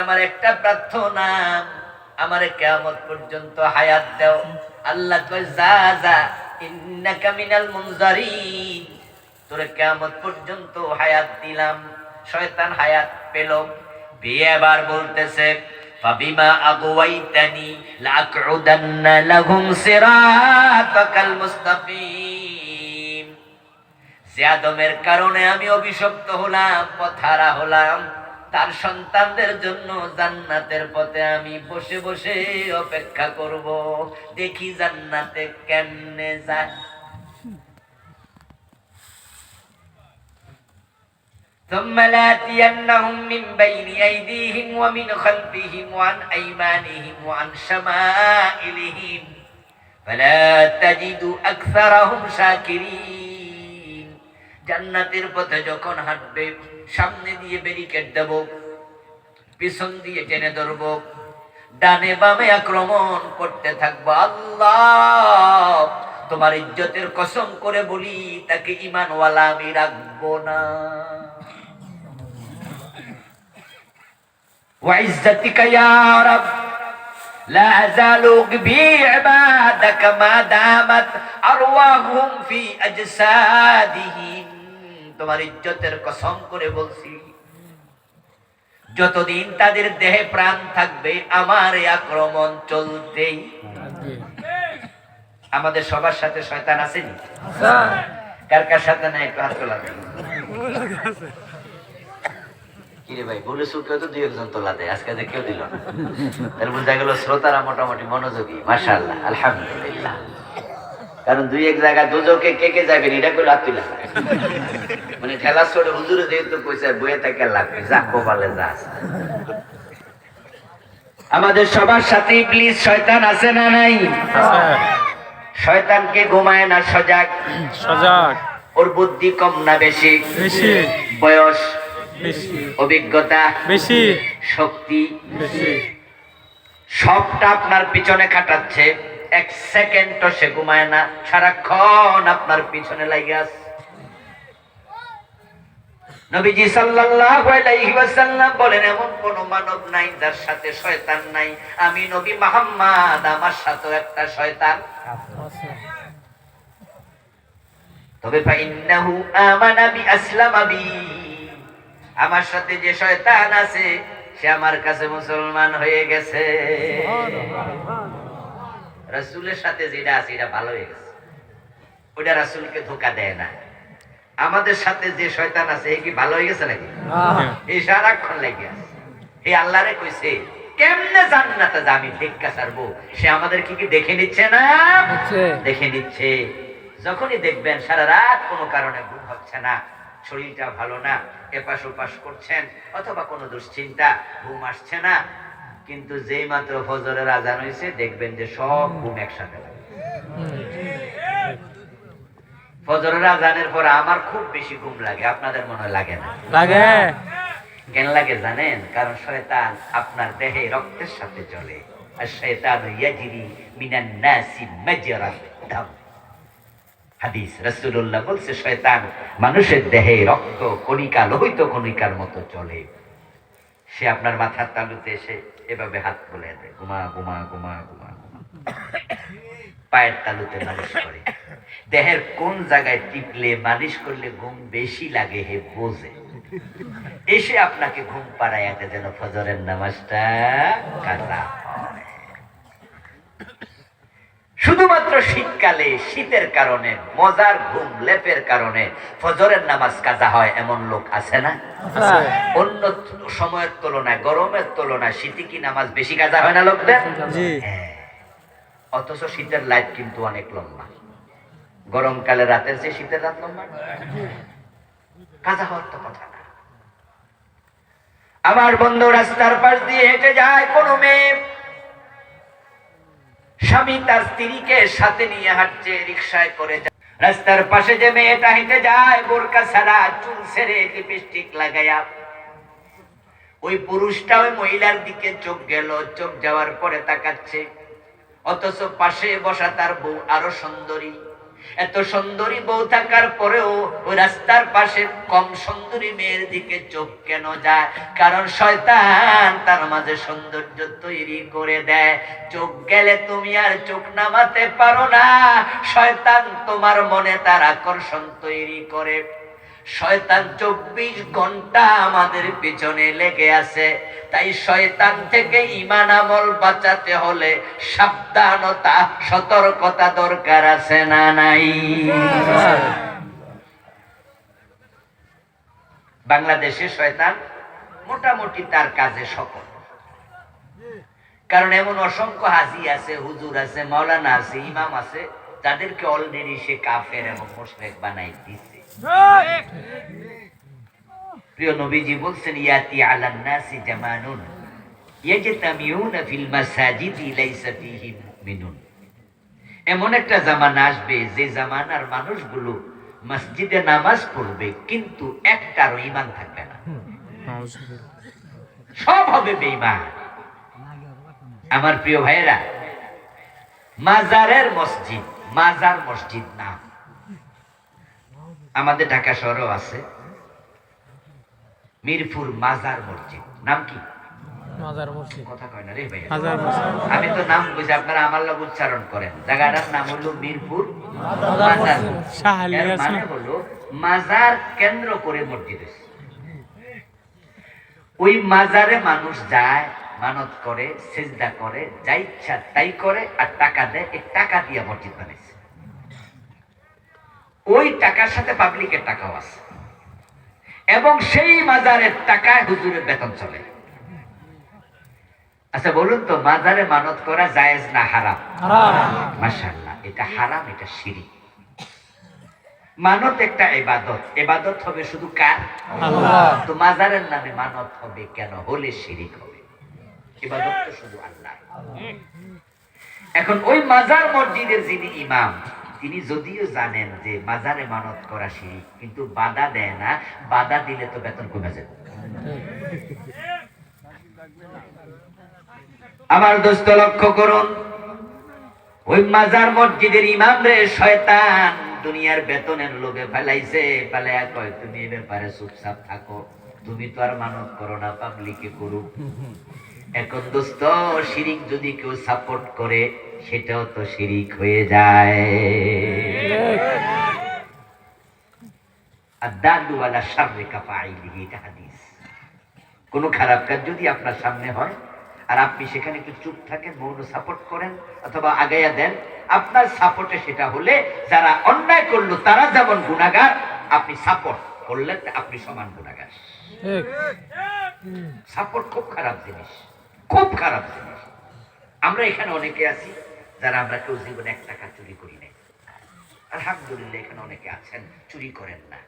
আমার একটা প্রার্থনা, আমার কিয়ামত পর্যন্ত হায়াত দাও। আল্লাহ কয় যা যা, ইন্নাকা মিনাল মুনজারিন, তোরে কিয়ামত পর্যন্ত হায়াত দিলাম। শয়তান হায়াত পেল, পেয়ে আবার বলতেছে ফাবিমা আগওয়াইতানি লাআকউদান্না লাহুম সিরাতাকাল মুস্তাকিম। যে আদমের কারণে আমি অভিশপ্ত হলাম, পথহারা হলাম, তার সন্তানদের জন্য জান্নাতের পথে আমি বসে বসে অপেক্ষা করব, দেখি জান্নাতে কেমনে যায়। ثم لآتينهم من بين أيديهم ومن خلفهم وعن أيمانهم وعن شمائلهم فلا تجد أكثرهم شاكرين। জান্নাতের পথে যখন হাঁটবে, সামনে দিয়ে ব্যারিকেড দেব, পিছন দিয়ে টেনে ধরব, ডানে বামে আক্রমণ করতে থাকবো। আল্লাহ, তোমার ইজ্জতের কসম করে বলি, তাকে ঈমানওয়ালা আমি রাখবো না। وعزتك يا رب لا أزال أقبي عبادك ما دامت أرواحهم في أجسادهم। তোমার ইজ্জতের কসম করে বলছি, যতদিন তাদের দেহে প্রাণ থাকবে আমার এই আক্রমণ চলতেই। আমাদের সবার সাথে শয়তান আসেনি? কার কার সাথে না একটু হাত তোলা। কিরে ভাই, বলে সুখে তো দুই একজন তোলা দেয়, আজকে কেউ দিল না। তার বোঝা গেল শ্রোতারা মোটামুটি মনোযোগী, মাশাআল্লাহ, আলহামদুলিল্লাহ। কারণ দুই এক জায়গায় দুজকে কে কে যাবেন এটা করে হাত তুলা, মানে ঠেলা ছোটে হুজুরে যেহেতু কইছে বইয়ে থেকে লাগবে, যা কপালে যা। আমাদের সবার সাথে ইবলিস শয়তান আছে না নাই? শয়তানকে ঘুমায় না সজাগ? সজাগ। ওর বুদ্ধি কম না বেশি? বেশি। বয়স বেশি, অভিজ্ঞতা বেশি, শক্তি বেশি, সবটা আপনার পিছনে খাটাচ্ছে। এক সেকেন্ডও সে ঘুমায় না, সারাক্ষণ আপনার পিছনে লাগে আছে। নবীজি সাল্লাল্লাহু আলাইহি ওয়াসাল্লাম বলেন, এমন কোন মানব নাই যার সাথে শয়তান নাই। আমি নবী মুহাম্মদ, আমার সাথে একটা শয়তান আছে। তবে ফাইন্নাহু আমানা বি আসলামা বি, আমার সাথে যে শয়তান আছে সে আমার কাছে মুসলমান হয়ে গেছে। রাসূলের সাথে যেটা আছে এটা ভালো হয়ে গেছে, ওটা রাসূলকে ধোঁকা দেয় না। আমাদের সাথে যে শয়তান আছে এ কি ভালো হয়ে গেছে নাকি? এই সারাক্ষণ লেগে আছে। এই আল্লাহরে কইছে কেমনে জান্নাতে আমি দেখা ছাড়বো, সে আমাদের কি দেখে নিচ্ছে না? দেখে নিচ্ছে। যখনই দেখবেন সারা রাত কোনো কারণে ঘুম হচ্ছে না, শরীরটা ভালো না, এপাশ ওপাশ করছেন, অথবা কোনো দুশ্চিন্তা, ঘুম আসছে না, কিন্তু যেই মাত্র ফজরের আজান হয়েছে দেখবেন যে সব ঘুম একসাথে লাগে। ফজরের আজানের পর আমার খুব বেশি ঘুম লাগে, আপনাদের মনে হয় লাগে না? লাগে। কেন লাগে জানেন? কারণ শয়তান আপনার দেহে রক্তের সাথে চলে, আর শয়তান ইয়াজরি মিনান নাসি মাজরাত দাম। হাদিস, রাসূলুল্লাহ বলছে শয়তান মানুষের দেহে রক্ত কণিকা, লোহিত কণিকার মতো চলে। সে আপনার মাথার তালুতে এসে এভাবে হাত বুলিয়ে দেয়, ঘুমা ঘুমা ঘুমা ঘুমা ঘুমা। পায়ের তালুতে মালিশ করে। দেহের কোন জায়গায় টিপলে মালিশ করলে ঘুম বেশি লাগে হে বোঝে। এসে আপনাকে ঘুম পাড়ায় যেন ফজরের নামাজটা কাজা হয়। শুধুমাত্র শীতকালে, শীতের কারণে, মজার ঘুম লেপের কারণে ফজরের নামাজ কাজা হয় এমন লোক আছে না? অন্য সময়ের তুলনায়, গরমের তুলনায় শীতে কি নামাজ বেশি কাজা হয় না লোকদের? অথচ শীতের লাইট কিন্তু অনেক লম্বা। গরমকালে রাতের চেয়ে শীতের রাত লম্বা, কাজা হওয়ার তো কথা না। আমার বন্ধু রাস্তার পাশ দিয়ে হেঁটে যায় কোনো মেয়ে, স্বামী তার স্ত্রীকে সাথে নিয়ে হাঁটছে, রিকশায় করে যায়। রাস্তার পাশে যে মেয়েটা হেঁটে যায় বোরকা ছাড়া, চুল ছেড়ে লিপস্টিক লাগাইয়া, ওই পুরুষটা ওই মহিলার দিকে চোখ গেল, চোখ যাওয়ার পরে তাকাচ্ছে। অথচ পাশে বসা তার বউ আরো সুন্দরী, এত সুন্দরী বউ থাকার পরেও ওই রাস্তার পাশে কম সুন্দরী মেয়ের দিকে চোখ কেন যায়? কারণ শয়তান তার মাঝে সৌন্দর্য তৈরি করে দেয়। চোখ গেলে তুমি আর চোখ নামাতে পারো না। শয়তান তোমার মনে তার আকর্ষণ তৈরি করে। শয়তান 24 ঘন্টা আমাদের পিছনে লেগে আছে। তাই শয়তান থেকে ঈমান আমল বাঁচাতে হলে সাবধানতা, সতর্কতা দরকার আছে না নাই? বাংলাদেশে শয়তান মোটামুটি তার কাজে সফল। কারণ এমন অসংখ্য হাজী আছে, হুজুর আছে, মাওলানা আছে, ইমাম আছে, যাদেরকে অলরেডি সে কাফের এবং মুশরিক বানাই দিছে। প্রিয় নবীজি বলছেন, ইয়াতি আলান নাসি জামানুন ইয়াজতামিউনা ফিল মাসাজিদি লাইসা ফীহি মুমিনুন। এমন একটা জামানা আসবে যে জামানার মানুষগুলো মসজিদে নামাজ পড়বে কিন্তু একটারও ঈমান থাকবে না, সব হবে বেঈমান। আমার প্রিয় ভাইয়েরা, মাজারের মসজিদ, মাজার মসজিদ নাম আমাদের ঢাকা শহরেও আছে, মিরপুর মাজার মসজিদ। নাম কি? মাজার মসজিদ। কথা কয় না রে ভাই, মাজার মসজিদ। আমি তো নাম বুঝি, আপনারা আমার লোক উচ্চারণ করেন। জায়গাটার নাম হলো মিরপুর মাজার মসজিদ। এর মানে হলো মাজার কেন্দ্র করে মসজিদ আছে। ওই মাজারে মানুষ যায়, মানত করে, সিজদা করে, যা ইচ্ছা তাই করে, আর টাকা দেয়। এই টাকা দিয়ে মসজিদ বানাইছে। ওই টাকার সাথে পাবলিকের টাকাও আছে, এবং সেই মাজারের টাকায় হুজুরের বেতন চলে। আচ্ছা বলুন তো, মাজারে মানত করা জায়েজ না হারাম? মাশাআল্লাহ, এটা হারাম, এটা শিরক। মানত একটা ইবাদত, ইবাদত হবে শুধু কার? আল্লাহ। তো মাজারের নামে মানত হবে কেন? হলে শিরক হবে। ইবাদত তো শুধু আল্লাহ। এখন ওই মাজার মসজিদের যিনি ইমাম, তিনি যদিও জানেন যে মাজারে মানত করা শিরক, কিন্তু বাধা দেয় না। বাধা দিলে তো বেতন কমে যাবে। আমার দোস্ত লক্ষ্য করুন, ওই মাজার মসজিদের ইমাম রে শয়তান দুনিয়ার বেতনের লোভে ফেলাইছে। ফেলাইয়া কয়, তুমি এ ব্যাপারে চুপচাপ থাকো, তুমি তো আর মানত করো না, পাবলিকে করুক। এখন দোস্ত, শিরিক যদি কেউ সাপোর্ট করে সেটাও তো শিরিক হয়ে যায়। আদালু আলা শাররি কাফাইলিহি, এটা হাদিস। কোন খারাপ কাজ যদি আপনার সামনে হয় আর আপনি সেখানে একটু চুপ থাকেন, মৌন সাপোর্ট করেন অথবা আগাইয়া দেন, আপনার সাপোর্টে সেটা হলে যারা অন্যায় করলো তারা যেমন গুনাহগার, আপনি সাপোর্ট করলেন আপনি সমান গুনাহগার। সাপোর্ট খুব খারাপ জিনিস, খুব খারাপ জিনিস। আমরা এখানে অনেকে আছি যারা আমরা কেউ জীবনে 1 টাকা চুরি করি নাই। আলহামদুলিল্লাহ, এখানে অনেকে আছেন চুরি করেন না।